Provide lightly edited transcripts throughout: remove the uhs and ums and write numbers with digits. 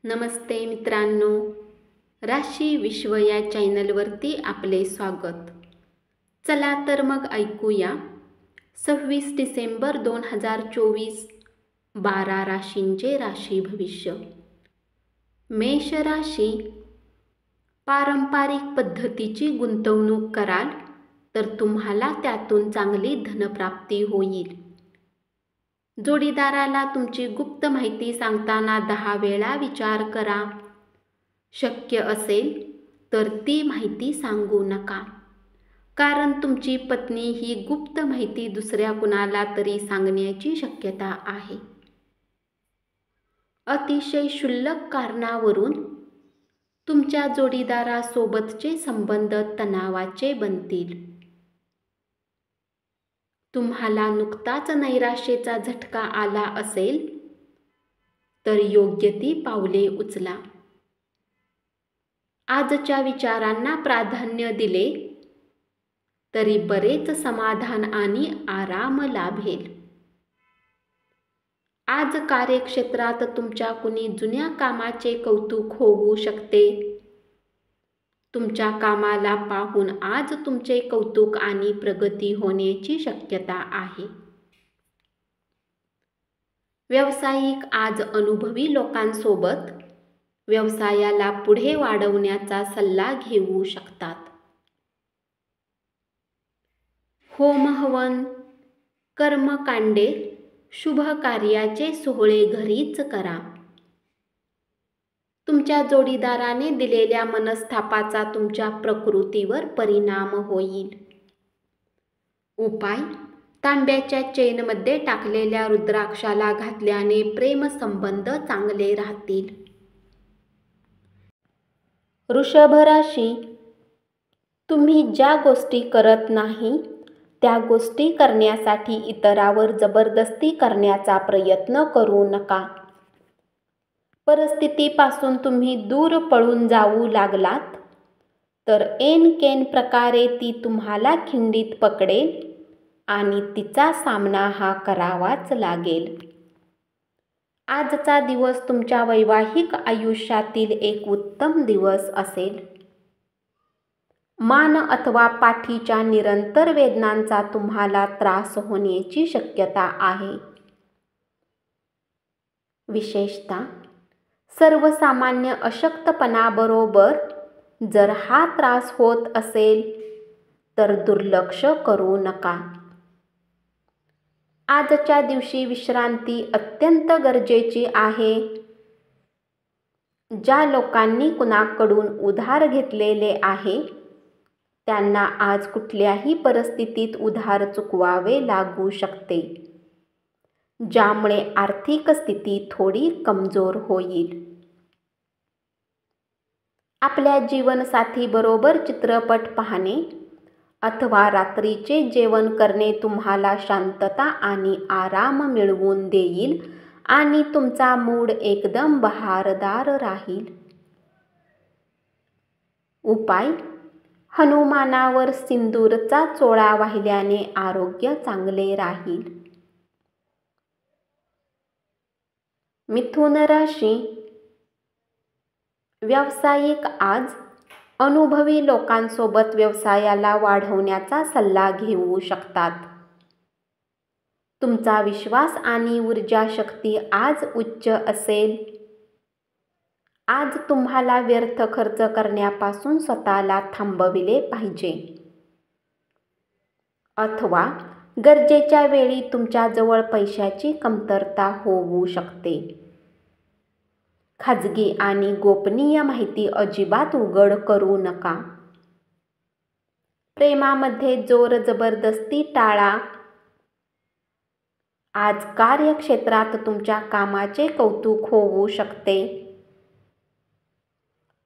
नमस्ते मित्रांनो, राशी विश्व या चॅनलवरती आपले स्वागत. चला तर मग ऐकूया 26 डिसेंबर 2024 12 राशींचे राशी भविष्य. मेष राशी, पारंपरिक पद्धतीची गुंतवणूक कराल तर तुम्हाला त्यातून चांगली धनप्राप्ती होईल. जोडीदाराला तुमची गुप्त माहिती सांगताना 10 वेळा विचार करा. शक्य असेल तर ती माहिती सांगू नका, कारण तुमची पत्नी ही गुप्त माहिती दुसऱ्या कुणाला तरी सांगण्याची शक्यता आहे. अतिशय क्षुल्लक कारणावरून तुमच्या जोडीदारासोबतचे संबंध तणावाचे बनतील. तुम्हाला नुकताच नैराश्याचा झटका आला असेल तर योग्य ती पावले उचला. आजच्या विचारांना प्राधान्य दिले तरी बरेच समाधान आणि आराम लाभेल. आज कार्यक्षेत्रात तुमच्या कुणी जुन्या कामाचे कौतुक होऊ शकते. तुमच्या कामाला पाहून आज तुमचे कौतुक आणि प्रगती होण्याची शक्यता आहे. व्यावसायिक आज अनुभवी लोकांसोबत व्यवसायाला पुढे वाढवण्याचा सल्ला घेऊ शकतात. होमहवन, कर्मकांडे, शुभ कार्याचे सोहळे घरीच करा. तुमच्या जोडीदाराने दिलेल्या मनस्तापाचा तुमच्या प्रकृतीवर परिणाम होईल. उपाय: तांब्याच्या चेनमध्ये टाकलेल्या रुद्राक्षाला घातल्याने प्रेमसंबंध चांगले राहतील. वृषभ राशी, तुम्ही ज्या गोष्टी करत नाही त्या गोष्टी करण्यासाठी इतरावर जबरदस्ती करण्याचा प्रयत्न करू नका. परिस्थितीपासून तुम्ही दूर पळून जाऊ लागलात तर ऐनकेन प्रकारे ती तुम्हाला खिंडीत पकडेल आणि तिचा सामना हा करावाच लागेल. आजचा दिवस तुमच्या वैवाहिक आयुष्यातील एक उत्तम दिवस असेल. मान अथवा पाठीच्या निरंतर वेदनांचा तुम्हाला त्रास होण्याची शक्यता आहे. विशेषतः सर्वसामान्य अशक्तपणाबरोबर जर हा त्रास होत असेल तर दुर्लक्ष करू नका. आजच्या दिवशी विश्रांती अत्यंत गरजेची आहे. ज्या लोकांनी कुणाकडून उधार घेतलेले आहे त्यांना आज कुठल्याही परिस्थितीत उधार चुकवावे लागू शकते, ज्यामुळे आर्थिक स्थिती थोडी कमजोर होईल. आपल्या जीवनसाथीबरोबर चित्रपट पाहणे अथवा रात्रीचे जेवण करणे तुम्हाला शांतता आणि आराम मिळवून देईल आणि तुमचा मूड एकदम बहारदार राहील. उपाय: हनुमानावर सिंदूरचा चोळा वाहिल्याने आरोग्य चांगले राहील. मिथुन राशी, व्यावसायिक आज अनुभवी लोकांसोबत व्यवसायाला वाढवण्याचा सल्ला घेऊ शकतात. तुमचा विश्वास आणि ऊर्जा शक्ती आज उच्च असेल. आज तुम्हाला व्यर्थ खर्च करण्यापासून स्वतःला थांबविले पाहिजे, अथवा गरजेच्या वेळी तुमच्याजवळ पैशाची कमतरता होऊ शकते. खाजगी आणि गोपनीय माहिती अजिबात उघड करू नका. प्रेमामध्ये जोर जबरदस्ती टाळा. आज कार्यक्षेत्रात तुमच्या कामाचे कौतुक होऊ शकते.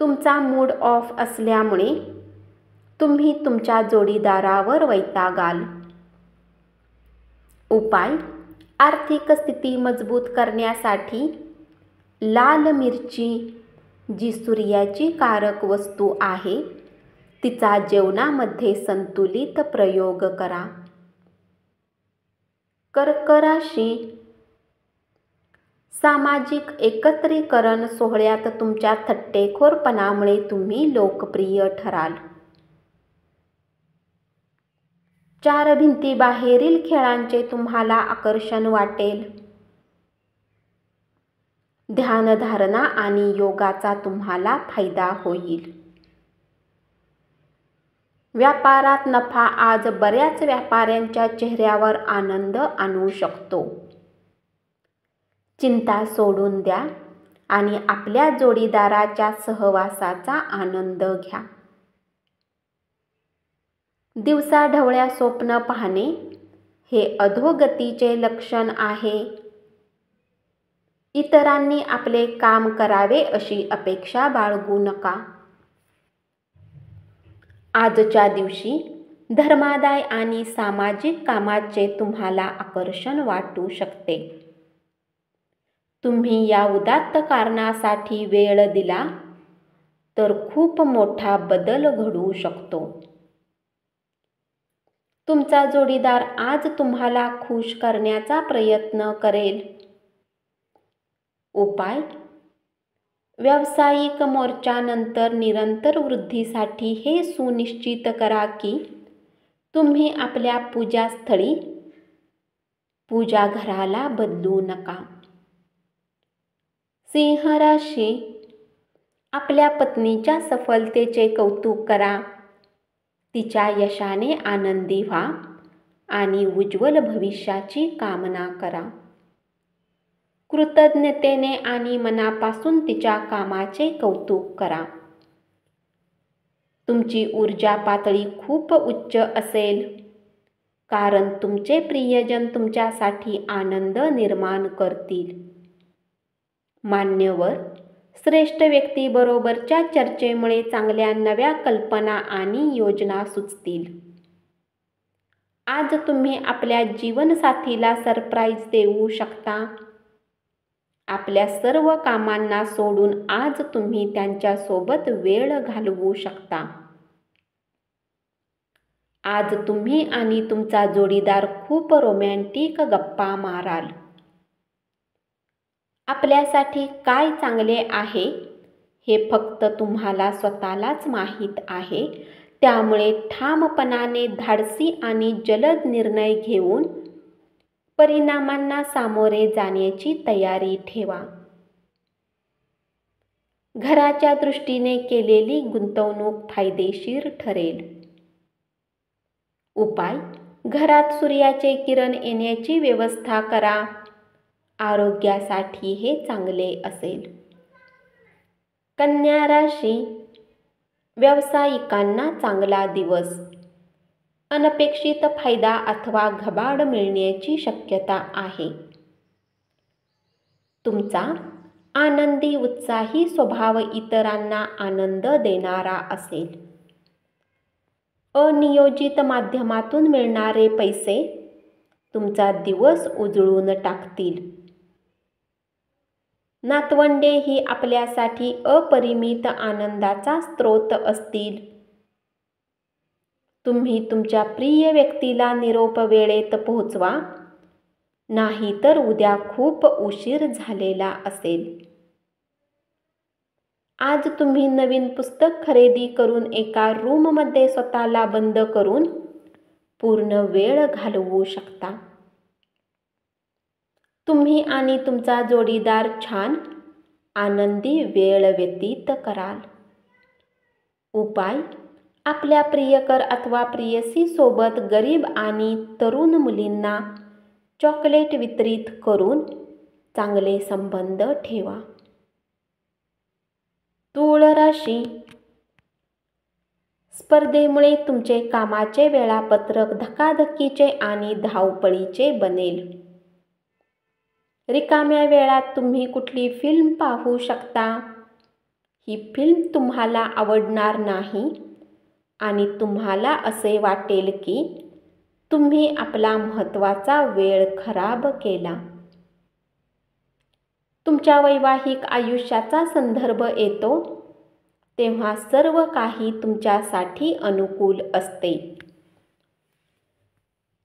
तुमचा मूड ऑफ असल्यामुळे तुम्ही तुमच्या जोडीदारावर वैतागाल. उपाय: आर्थिक स्थिती मजबूत करण्यासाठी लाल मिरची, जी सूर्याची कारक वस्तू आहे, तिचा जेवणामध्ये संतुलित प्रयोग करा. कर्क राशी, सामाजिक एकत्रीकरण सोहळ्यात तुमच्या थट्टेखोरपणामुळे तुम्ही लोकप्रिय ठराल. 4 भिंतीबाहेरील खेळांचे तुम्हाला आकर्षण वाटेल. ध्यानधारणा आणि योगाचा तुम्हाला फायदा होईल. व्यापारात नफा आज बऱ्याच व्यापाऱ्यांच्या चेहऱ्यावर आनंद आणू शकतो. चिंता सोडून द्या आणि आपल्या जोडीदाराच्या सहवासाचा आनंद घ्या. दिवसाढवळ्या स्वप्न पाहणे हे अधोगतीचे लक्षण आहे. इतरांनी आपले काम करावे अशी अपेक्षा बाळगू नका. आजच्या दिवशी धर्मादाय आणि सामाजिक कामाचे तुम्हाला आकर्षण वाटू शकते. तुम्ही या उदात्त कारणासाठी वेळ दिला तर खूप मोठा बदल घडू शकतो. तुमचा जोडीदार आज तुम्हाला खुश करण्याचा प्रयत्न करेल. उपाय: व्यावसायिक मोर्चानंतर निरंतर वृद्धीसाठी हे सुनिश्चित करा की तुम्ही आपल्या पूजास्थळी पूजाघराला बदलू नका. सिंह राशी: आपल्या पत्नीच्या सफलतेचे कौतुक करा. तिच्या यशाने आनंदी व्हा आणि उज्ज्वल भविष्याची कामना करा. कृतज्ञतेने आणि मनापासून तिच्या कामाचे कौतुक करा. तुमची ऊर्जा पातळी खूप उच्च असेल कारण तुमचे प्रियजन तुमच्यासाठी आनंद निर्माण करतील. मान्यवर: श्रेष्ठ व्यक्तीबरोबरच्या चर्चेमुळे चांगल्या नव्या कल्पना आणि योजना सुचतील. आज तुम्ही आपल्या जीवनसाथीला सरप्राईज देऊ शकता. आपल्या सर्व कामांना सोडून आज तुम्ही त्यांच्यासोबत वेळ घालवू शकता. आज तुम्ही आणि तुमचा जोडीदार खूप रोमॅन्टिक गप्पा माराल. आपल्यासाठी काय चांगले आहे हे फक्त तुम्हाला स्वतःलाच माहीत आहे. त्यामुळे ठामपणाने धाडसी आणि जलद निर्णय घेऊन परिणामांना सामोरे जाण्याची तयारी ठेवा. घराच्या दृष्टीने केलेली गुंतवणूक फायदेशीर ठरेल. उपाय: घरात सूर्याचे किरण येण्याची व्यवस्था करा. आरोग्यासाठी हे चांगले असेल. कन्या राशी: व्यावसायिकांना चांगला दिवस. अनपेक्षित फायदा अथवा घबाड मिळण्याची शक्यता आहे. तुमचा आनंदी उत्साही स्वभाव इतरांना आनंद देणारा असेल. अनियोजित माध्यमातून मिळणारे पैसे तुमचा दिवस उजळून टाकतील. नातवंडे ही आपल्यासाठी अपरिमित आनंदाचा स्रोत असतील. तुम्ही तुमच्या प्रिय व्यक्तीला निरोप वेळेत पोहोचवा, नाहीतर उद्या खूप उशीर झालेला असेल. आज तुम्ही नवीन पुस्तक खरेदी करून एका रूममध्ये स्वतःला बंद करून पूर्ण वेळ घालवू शकता. तुम्ही आणि तुमचा जोडीदार छान आनंदी वेळ व्यतीत कराल. उपाय: आपल्या प्रियकर अथवा प्रियसी सोबत गरीब आणि तरुण मुलींना चॉकलेट वितरित करून चांगले संबंध ठेवा. तूळ राशी: स्पर्धेमुळे तुमचे कामाचे वेळापत्रक धकाधकीचे आणि धावपळीचे बनेल. रिकाम्या वेळात तुम्ही कुठली फिल्म पाहू शकता. ही फिल्म तुम्हाला आवडणार नाही आणि तुम्हाला असे वाटेल की तुम्ही आपला महत्त्वाचा वेळ खराब केला. तुमच्या वैवाहिक आयुष्याचा संदर्भ येतो तेव्हा सर्व काही तुमच्यासाठी अनुकूल असते.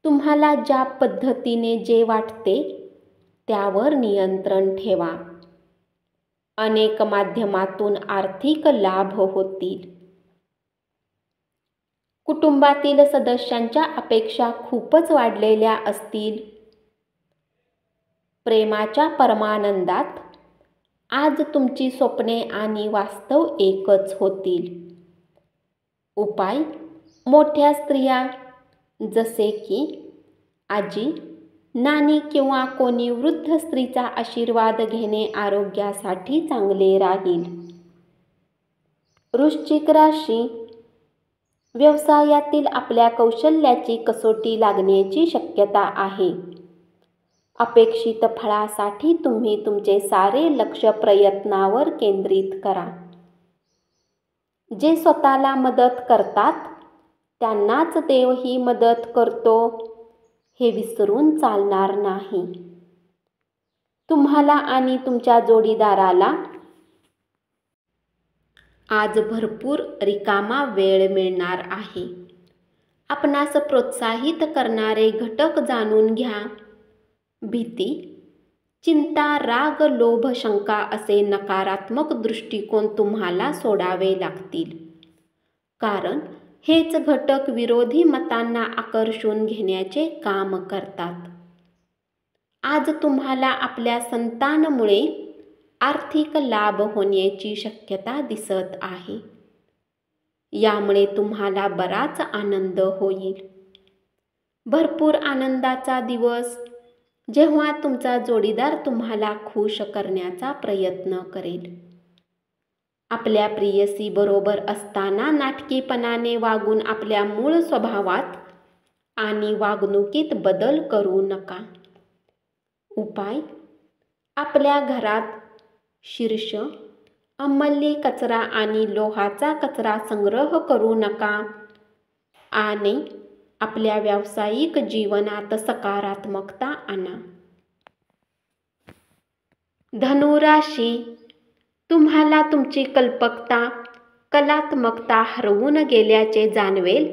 तुम्हाला ज्या पद्धतीने जे वाटते त्यावर नियंत्रण ठेवा. अनेक माध्यमातून आर्थिक लाभ होतील. कुटुंबातील सदस्यांच्या अपेक्षा खूपच वाढलेल्या असतील. प्रेमाच्या परमानंदात आज तुमची स्वप्ने आणि वास्तव एकच होतील. उपाय: मोठ्या स्त्रिया जसे की आजी, नानी किंवा कोणी वृद्ध स्त्रीचा आशीर्वाद घेणे आरोग्यासाठी चांगले राहील. वृश्चिक राशी: व्यवसायातील आपल्या कौशल्याची कसोटी लागण्याची शक्यता आहे. अपेक्षित फळासाठी तुम्ही तुमचे सारे लक्ष प्रयत्नावर केंद्रित करा. जे स्वतःला मदत करतात त्यांनाच देवही मदत करतो हे विसरून चालणार नाही. तुम्हाला आणि तुमच्या जोडीदाराला आज भरपूर रिकामा वेळ मिळणार आहे. आपणास प्रोत्साहित करणारे घटक जाणून घ्या. भीती, चिंता, राग, लोभ, शंका असे नकारात्मक दृष्टिकोन तुम्हाला सोडावे लागतील. कारण हेच घटक विरोधी मतांना आकर्षून घेण्याचे काम करतात. आज तुम्हाला आपल्या संतानामुळे आर्थिक लाभ होण्याची शक्यता दिसत आहे. यामुळे तुम्हाला बराच आनंद होईल. भरपूर आनंदाचा दिवस, जेव्हा तुमचा जोडीदार तुम्हाला खुश करण्याचा प्रयत्न करेल. आपल्या प्रेयसी बरोबर असताना नाटकीपणाने वागून आपल्या मूळ स्वभावात आणि वागणुकीत बदल करू नका. उपाय: आपल्या घरात शीर्ष, अंमली कचरा आणि लोहाचा कचरा संग्रह करू नका आणि आपल्या व्यावसायिक जीवनात सकारात्मकता आणा. धनु राशी: तुम्हाला तुमची कल्पकता, कलात्मकता हरवून गेल्याचे जाणवेल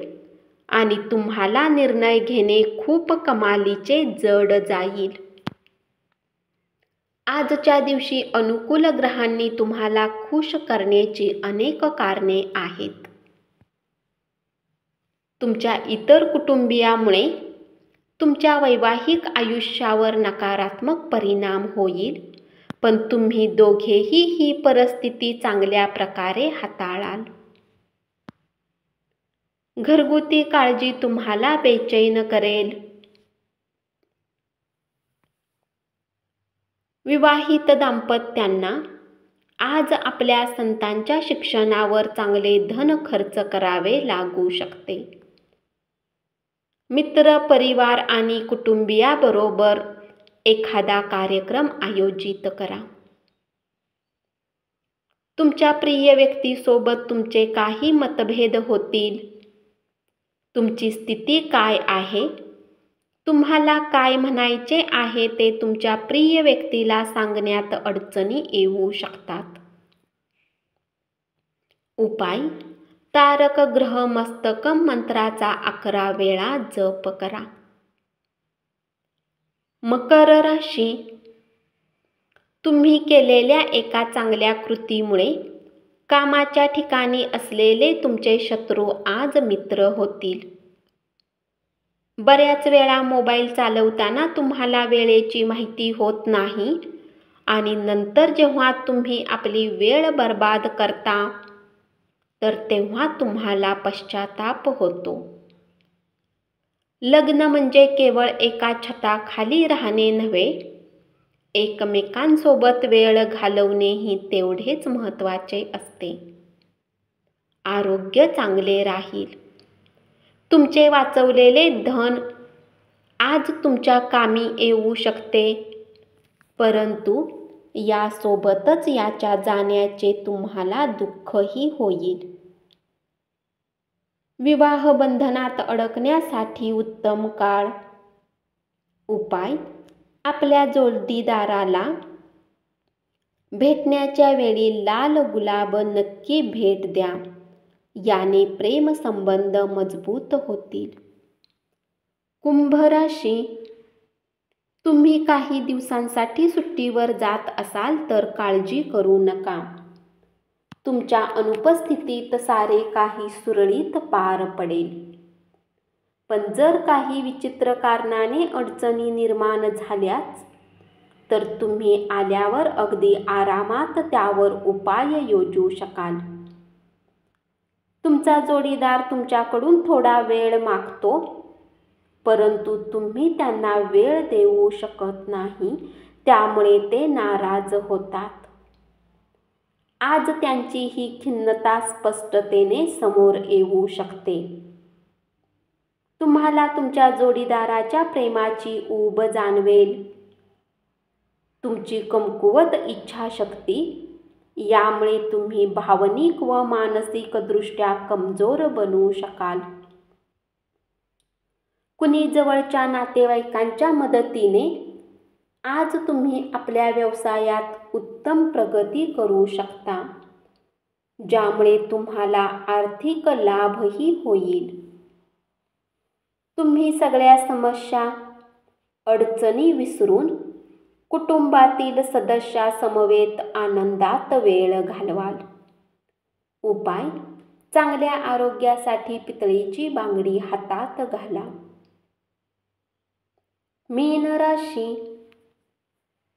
आणि तुम्हाला निर्णय घेणे खूप कमालीचे जड जाईल. आजच्या दिवशी अनुकूल ग्रहांनी तुम्हाला खुश करण्याची अनेक कारणे आहेत. तुमच्या इतर कुटुंबियामुळे तुमच्या वैवाहिक आयुष्यावर नकारात्मक परिणाम होईल, पण तुम्ही दोघेही ही परिस्थिती चांगल्या प्रकारे हाताळाल. घरगुती काळजी तुम्हाला बेचैन करेल. विवाहित दाम्पत्यांना आज आपल्या संतांच्या शिक्षणावर चांगले धन खर्च करावे लागू शकते. मित्र, परिवार आणि कुटुंबियाबरोबर एखादा कार्यक्रम आयोजित करा. तुमच्या प्रिय व्यक्तीसोबत तुमचे काही मतभेद होतील. तुमची स्थिती काय आहे, तुम्हाला काय म्हणायचे आहे ते तुमच्या प्रिय व्यक्तीला सांगण्यात अडचणी येऊ शकतात. उपाय: तारक ग्रह मस्तकम मंत्राचा 11 वेळा जप करा. मकर राशी: तुम्ही केलेल्या एका चांगल्या कृतीमुळे कामाच्या ठिकाणी असलेले तुमचे शत्रू आज मित्र होतील. बऱ्याच वेळा मोबाईल चालवताना तुम्हाला वेळेची माहिती होत नाही आणि नंतर जेव्हा तुम्ही आपली वेळ बर्बाद करता तर तेव्हा तुम्हाला पश्चाताप होतो. लग्न म्हणजे केवळ एका छताखाली राहणे नव्हे, एकमेकांसोबत वेळ घालवणेही तेवढेच महत्त्वाचे असते. आरोग्य चांगले राहील. तुमचे वाचवलेले धन आज तुमच्या कामी येऊ शकते, परंतु यासोबतच याच्या जाण्याचे तुम्हाला दुःखही होईल. विवाह बंधनात अडकण्यासाठी उत्तम काळ. उपाय: आपल्या जोडीदाराला भेटण्याच्या वेळी लाल गुलाब नक्की भेट द्या. याने प्रेम संबंध मजबूत होतील. कुंभ राशी: तुम्ही काही दिवसांसाठी सुट्टीवर जात असाल तर काळजी करू नका. तुमच्या अनुपस्थितीत सारे काही सुरळीत पार पडेल. पण जर काही विचित्र कारणाने अडचणी निर्माण झाल्याच तर तुम्ही आल्यावर अगदी आरामात त्यावर उपाय योजू शकाल. तुमचा जोडीदार तुमच्याकडून थोडा वेळ मागतो, परंतु तुम्ही त्यांना वेळ देऊ शकत नाही, त्यामुळे ते नाराज होतात. आज त्यांची ही खिन्नता स्पष्टतेने समोर येऊ शकते. तुम्हाला तुमच्या जोडीदाराच्या प्रेमाची ऊब जाणवेल. तुमची कमकुवत इच्छाशक्ती यामुळे तुम्ही भावनिक व मानसिकदृष्ट्या कमजोर बनू शकाल. कुणी जवळच्या नातेवाईकांच्या मदतीने आज तुम्ही आपल्या व्यवसायात उत्तम प्रगती करू शकता, ज्यामुळे तुम्हाला आर्थिक लाभही होईल. तुम्ही सगळ्या समस्या, अडचणी विसरून कुटुंबातील सदस्यासमवेत आनंदात वेळ घालवाल. उपाय: चांगल्या आरोग्यासाठी पितळीची बांगडी हातात घाला. मीन राशी,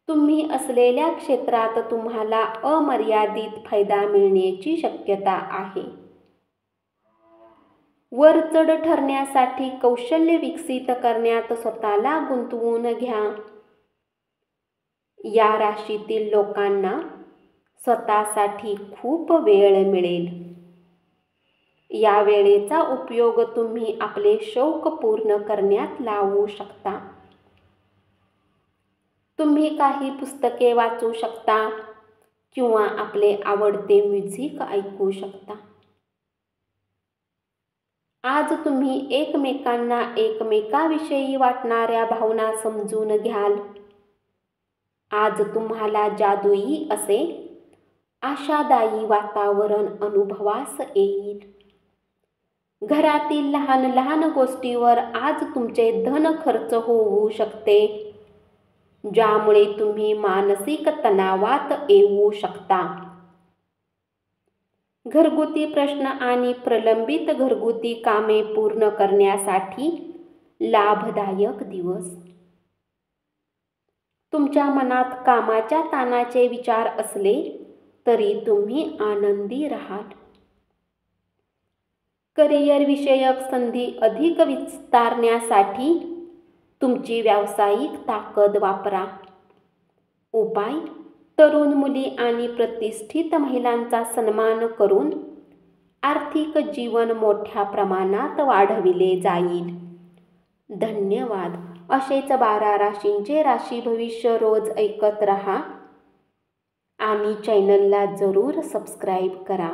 तुम्ही असलेल्या क्षेत्रात तुम्हाला अमर्यादित फायदा मिळण्याची शक्यता आहे. वरचढ ठरण्यासाठी कौशल्य विकसित करण्यात स्वतःला गुंतवून घ्या. या राशीतील लोकांना स्वतःसाठी खूप वेळ मिळेल. या वेळेचा उपयोग तुम्ही आपले शौक पूर्ण करण्यात लावू शकता. तुम्ही काही पुस्तके वाचू शकता किंवा आपले आवडते म्युझिक ऐकू शकता. आज तुम्ही एकमेकांना एकमेकाविषयी वाटणाऱ्या भावना समजून घ्याल. आज तुम्हाला जादुई असे आशादायी वातावरण अनुभवास येईल. घरातील लहान लहान गोष्टीवर आज तुमचे धन खर्च होऊ शकते, ज्यामुळे तुम्ही मानसिक तणावात येऊ शकता. घरगुती प्रश्न आणि प्रलंबित घरगुती कामे पूर्ण करण्यासाठी लाभदायक दिवस. तुमच्या मनात कामाच्या ताणाचे विचार असले तरी तुम्ही आनंदी राहाल. करिअर विषयक संधी अधिक विस्तारण्यासाठी तुमची व्यावसायिक ताकद वापरा. उपाय: तरुण मुली आणि प्रतिष्ठित महिलांचा सन्मान करून आर्थिक जीवन मोठ्या प्रमाणात वाढविले जाईल. धन्यवाद. असेच 12 राशींचे राशी भविष्य रोज ऐकत रहा आणि चॅनलला जरूर सबस्क्राईब करा.